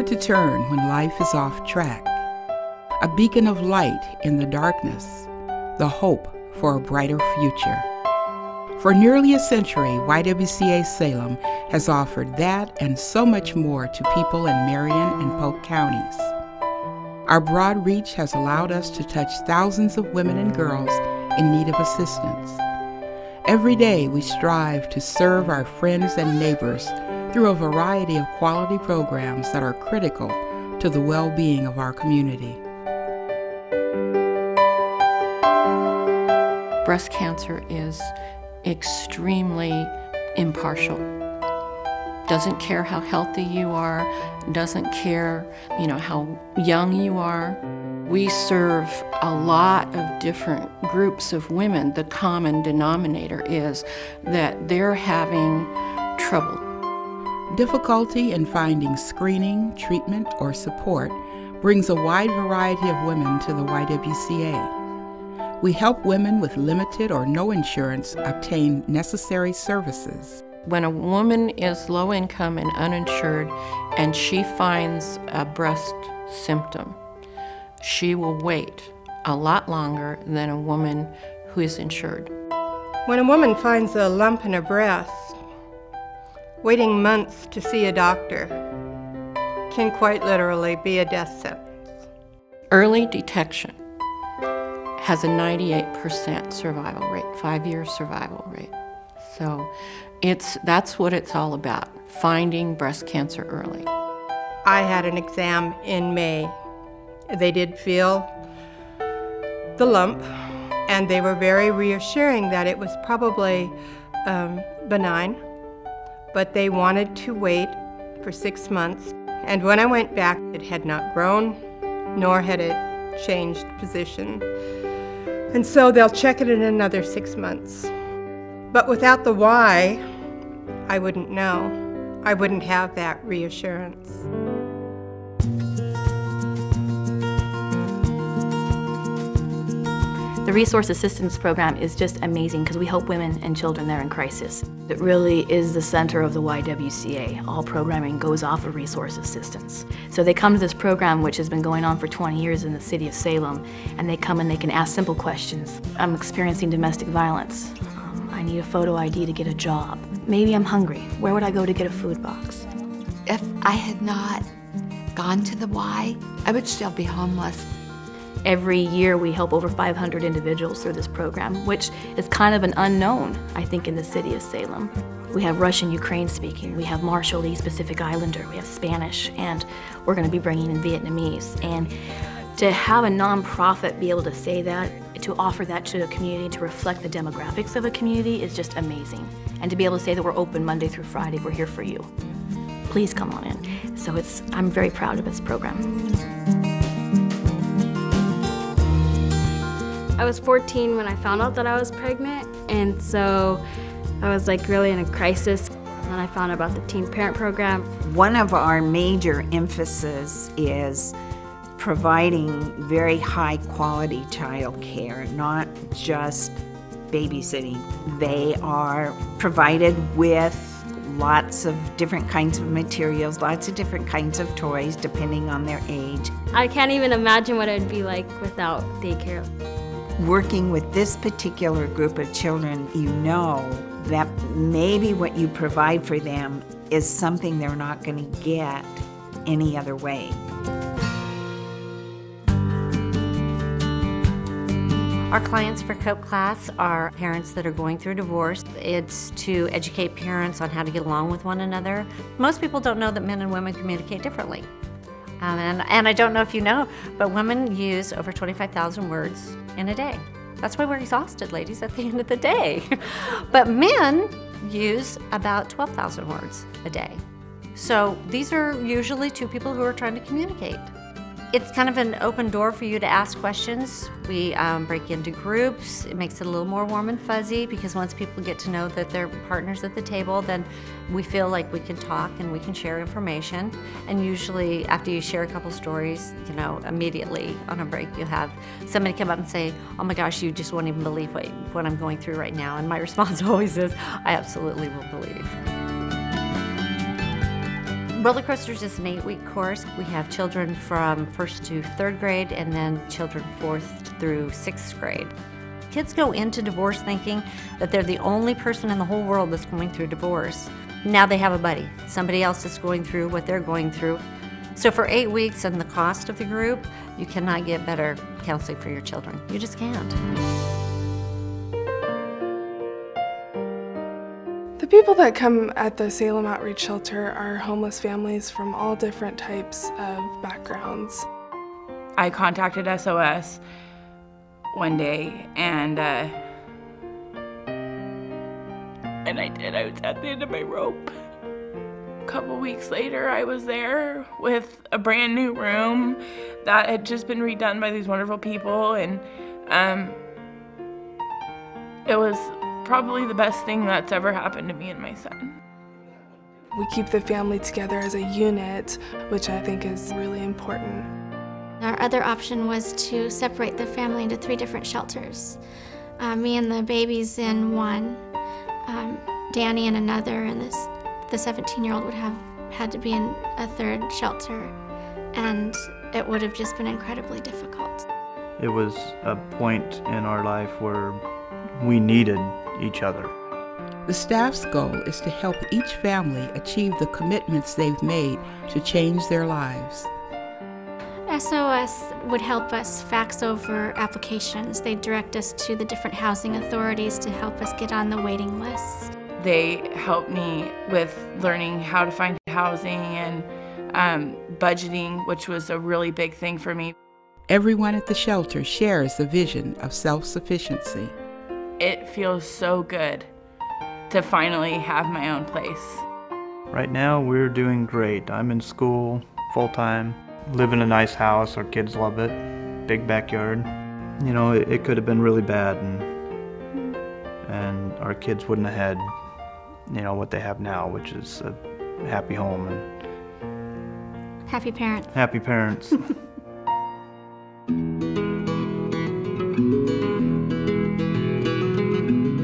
nowhere to turn when life is off track. A beacon of light in the darkness, the hope for a brighter future. For nearly a century, YWCA Salem has offered that and so much more to people in Marion and Polk counties. Our broad reach has allowed us to touch thousands of women and girls in need of assistance. Every day we strive to serve our friends and neighbors through a variety of quality programs that are critical to the well-being of our community. Breast cancer is extremely impartial. Doesn't care how healthy you are, doesn't care, how young you are. We serve a lot of different groups of women. The common denominator is that they're having trouble. Difficulty in finding screening, treatment, or support brings a wide variety of women to the YWCA. We help women with limited or no insurance obtain necessary services. When a woman is low income and uninsured and she finds a breast symptom, she will wait a lot longer than a woman who is insured. When a woman finds a lump in her breast, waiting months to see a doctor can quite literally be a death sentence. Early detection has a 98% survival rate, 5-year survival rate. So that's what it's all about, finding breast cancer early. I had an exam in May. They did feel the lump, and they were very reassuring that it was probably benign, but they wanted to wait for 6 months. And when I went back, it had not grown, nor had it changed position. And so they'll check it in another 6 months. But without the why, I wouldn't know. I wouldn't have that reassurance. The Resource Assistance Program is just amazing because we help women and children that are in crisis. It really is the center of the YWCA. All programming goes off of resource assistance. So they come to this program, which has been going on for 20 years in the city of Salem, and they come and they can ask simple questions. I'm experiencing domestic violence. I need a photo ID to get a job. Maybe I'm hungry. Where would I go to get a food box? If I had not gone to the Y, I would still be homeless. Every year we help over 500 individuals through this program, which is kind of an unknown, I think, in the city of Salem. We have Russian, Ukraine speaking, we have Marshallese, Pacific Islander, we have Spanish, and we're going to be bringing in Vietnamese. And to have a nonprofit be able to say that, to offer that to a community, to reflect the demographics of a community is just amazing. And to be able to say that we're open Monday through Friday, we're here for you. Please come on in. So I'm very proud of this program. I was 14 when I found out that I was pregnant, and so I was really in a crisis. And I found out about the Teen Parent Program. One of our major emphasis is providing very high quality child care, not just babysitting. They are provided with lots of different kinds of materials, lots of different kinds of toys depending on their age. I can't even imagine what it would be like without daycare. Working with this particular group of children, you know that maybe what you provide for them is something they're not going to get any other way. Our clients for COPE class are parents that are going through divorce. It's to educate parents on how to get along with one another. Most people don't know that men and women communicate differently. And I don't know if you know, but women use over 25,000 words in a day. That's why we're exhausted, ladies, at the end of the day. But men use about 12,000 words a day. So these are usually two people who are trying to communicate. It's kind of an open door for you to ask questions. We break into groups. It makes it a little more warm and fuzzy because once people get to know that they're partners at the table, then we feel like we can talk and we can share information. And usually after you share a couple stories, immediately on a break you'll have somebody come up and say, oh my gosh, you just won't even believe what I'm going through right now. And my response always is, I absolutely will believe. Roller Coasters is an 8-week course. We have children from 1st to 3rd grade and then children 4th through 6th grade. Kids go into divorce thinking that they're the only person in the whole world that's going through divorce. Now they have a buddy, somebody else that's going through what they're going through. So for 8 weeks and the cost of the group, you cannot get better counseling for your children. You just can't. The people that come at the Salem Outreach Shelter are homeless families from all different types of backgrounds. I contacted SOS one day and I did. I was at the end of my rope. A couple weeks later, I was there with a brand new room that had just been redone by these wonderful people, and it was probably the best thing that's ever happened to me and my son. We keep the family together as a unit, which I think is really important. Our other option was to separate the family into 3 different shelters. Me and the babies in one, Danny in another, and the 17-year-old would have had to be in a 3rd shelter, and it would have just been incredibly difficult. It was a point in our life where we needed each other. The staff's goal is to help each family achieve the commitments they've made to change their lives. SOS would help us fax over applications. They direct us to the different housing authorities to help us get on the waiting list. They helped me with learning how to find housing and budgeting, which was a really big thing for me. Everyone at the shelter shares the vision of self-sufficiency. It feels so good to finally have my own place. Right now, we're doing great. I'm in school full-time, live in a nice house. Our kids love it, big backyard. You know, it could have been really bad, and our kids wouldn't have had, you know, what they have now, which is a happy home and happy parents. Happy parents.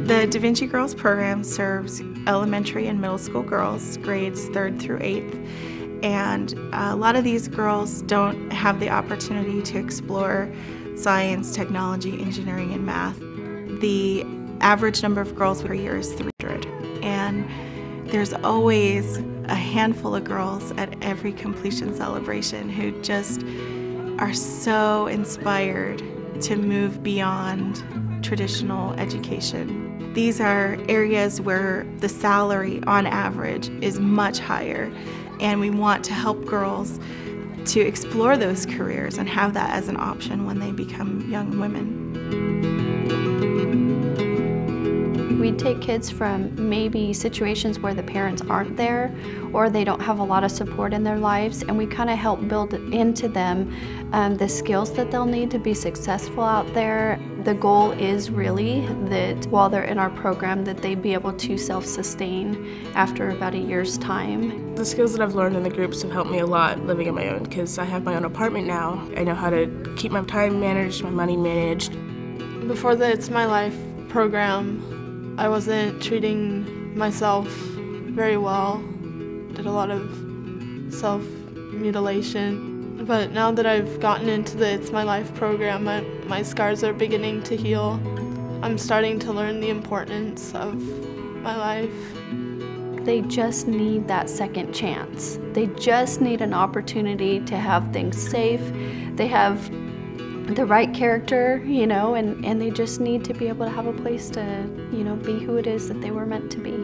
The Da Vinci Girls program serves elementary and middle school girls, grades 3rd through 8th, and a lot of these girls don't have the opportunity to explore science, technology, engineering, and math. The average number of girls per year is 300, and there's always a handful of girls at every completion celebration who just are so inspired to move beyond traditional education. These are areas where the salary on average is much higher, and we want to help girls to explore those careers and have that as an option when they become young women. We take kids from maybe situations where the parents aren't there or they don't have a lot of support in their lives, and we kind of help build into them the skills that they'll need to be successful out there. The goal is really that while they're in our program that they be able to self-sustain after about a year's time. The skills that I've learned in the groups have helped me a lot living on my own, because I have my own apartment now. I know how to keep my time managed, my money managed. Before the It's My Life program, I wasn't treating myself very well. Did a lot of self-mutilation. But now that I've gotten into the It's My Life program, my scars are beginning to heal. I'm starting to learn the importance of my life. They just need that second chance. They just need an opportunity to have things safe. They have the right character, you know, and they just need to be able to have a place to, you know, be who it is that they were meant to be.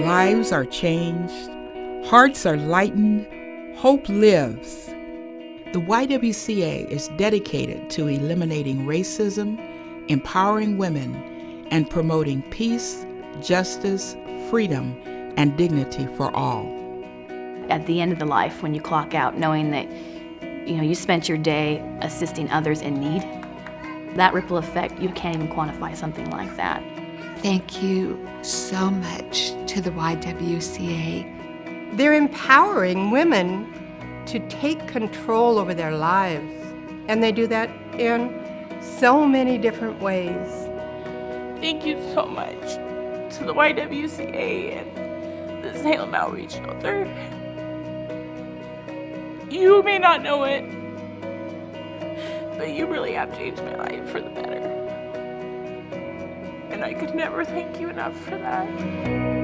Lives are changed, hearts are lightened, hope lives. The YWCA is dedicated to eliminating racism, empowering women, and promoting peace, justice, freedom, and dignity for all. At the end of the life, when you clock out, knowing that you spent your day assisting others in need, that ripple effect, you can't even quantify something like that. Thank you so much to the YWCA. They're empowering women to take control over their lives, and they do that in so many different ways. Thank you so much to the YWCA and the Salem Outreach Shelter. You may not know it, but you really have changed my life for the better. And I could never thank you enough for that.